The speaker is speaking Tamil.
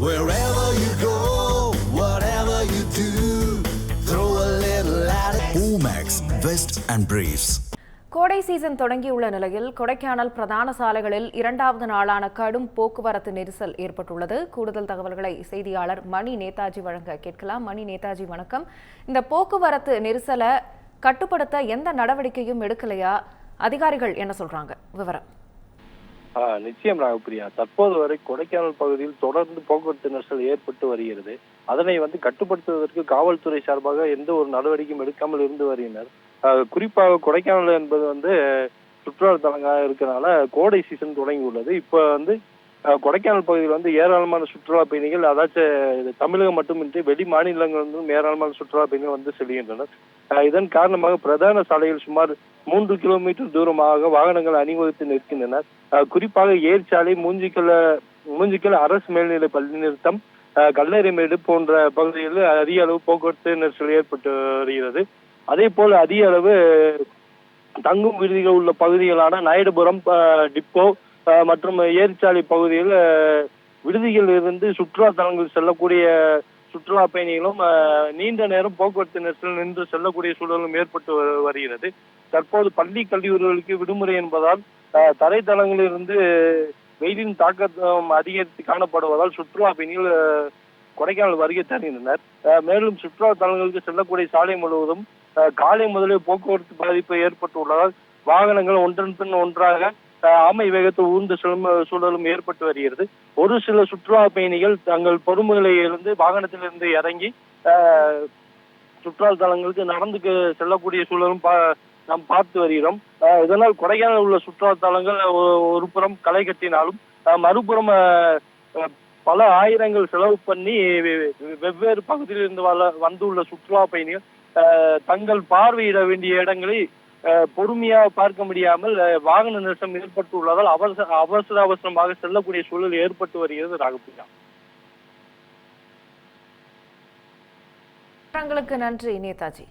Wherever you go, whatever you do, throw a little at it. Omax, Vest and Briefs. கோடை சீசன் தொடங்கியுள்ள நிலையில் கொடைக்கானல் பிரதான சாலைகளில் இரண்டாவது நாளான கடும் போக்குவரத்து நெரிசல் ஏற்பட்டுள்ளது. கூடுதல் தகவல்களை செய்தியாளர் மணி நேதாஜி வழங்க கேட்கலாம். மணி நேதாஜி, வணக்கம். இந்த போக்குவரத்து நெரிசலை கட்டுப்படுத்த எந்த நடவடிக்கையும் எடுக்கலையா? அதிகாரிகள் என்ன சொல்றாங்க? விவரம். நிச்சயம் ராகப்பிரியா, தற்போது வரை கொடைக்கானல் பகுதியில் தொடர்ந்து போக்குவரத்து நெரிசல் ஏற்பட்டு வருகிறது. அதனை கட்டுப்படுத்துவதற்கு காவல்துறை சார்பாக எந்த ஒரு நடவடிக்கையும் எடுக்காமல் இருந்து வருகின்றனர். குறிப்பாக கொடைக்கானல் என்பது சுற்றுலா தலங்களாக இருக்கிறனால கோடை சீசன் தொடங்கி உள்ளது. இப்ப கொடைக்கானல் பகுதியில் ஏராளமான சுற்றுலா பயணிகள், அதாச்சும் தமிழகம் மட்டுமின்றி வெளி மாநிலங்களிலும் ஏராளமான சுற்றுலா பயணிகள் செல்கின்றனர். இதன் காரணமாக பிரதான சாலையில் சுமார் 3 கிலோமீட்டர் தூரமாக வாகனங்கள் அணிவகுத்து நிற்கின்றனர். குறிப்பாக ஏர்ச்சாலை, மூஞ்சிக்கல் அரசு மேல்நிலை பள்ளி நிறுத்தம், கல்லறைமேடு போன்ற பகுதிகளில் அதிக அளவு போக்குவரத்து நெரிசல் ஏற்பட்டு வருகிறது. அதே போல் அதிக அளவு தங்கும் விடுதிகள் உள்ள பகுதிகளான நாயுடுபுரம் டிப்போ மற்றும் ஏர்ச்சாலை பகுதியில் விடுதிகளில் இருந்து சுற்றுலா தலங்கள் செல்லக்கூடிய சுற்றுலா பயணிகளும் நீண்ட நேரம் போக்குவரத்து நெரிசல் நின்று செல்லக்கூடிய சூழலும் ஏற்பட்டு வருகிறது. தற்போது பள்ளி கல்லூரிகளுக்கு விடுமுறை என்பதால் தரைத்தளங்களிலிருந்து வெயிலின் தாக்கம் அதிகரித்து காணப்படுவதால் சுற்றுலா பயணிகள் கொடைக்கானல் வருகை தருகின்றனர். மேலும் சுற்றுலா தலங்களுக்கு செல்லக்கூடிய சாலை முழுவதும் காலை முதலே போக்குவரத்து பாதிப்பு ஏற்பட்டுள்ளதால் வாகனங்கள் ஒன்றன் பின் ஒன்றாக ஆமை வேகத்தில் ஊர்ந்து செல்லும் சூழலும் ஏற்பட்டு வருகிறது. ஒரு சில சுற்றுலா பயணிகள் தங்கள் பொறுமையிலிருந்து வாகனத்திலிருந்து இறங்கி சுற்றுலா தலங்களுக்கு நடந்து செல்லக்கூடிய சூழலும் நாம் பார்த்து வருகிறோம். இதனால் கொடைக்கானல் உள்ள சுற்றுலா தலங்கள் ஒரு புறம் களை கட்டினாலும் மறுபுறம் பல ஆயிரங்கள் செலவு பண்ணி வெவ்வேறு பகுதியிலிருந்து வந்துள்ள சுற்றுலா பயணிகள் தங்கள் பார்வையிட வேண்டிய இடங்களை பொறுமையாக பார்க்க முடியாமல் வாகன நெரிசல் ஏற்பட்டுள்ளதால் அவசரமாக செல்லக்கூடிய சூழல் ஏற்பட்டு வருகிறது. ராகப்பிரியா, நன்றி நேதாஜி.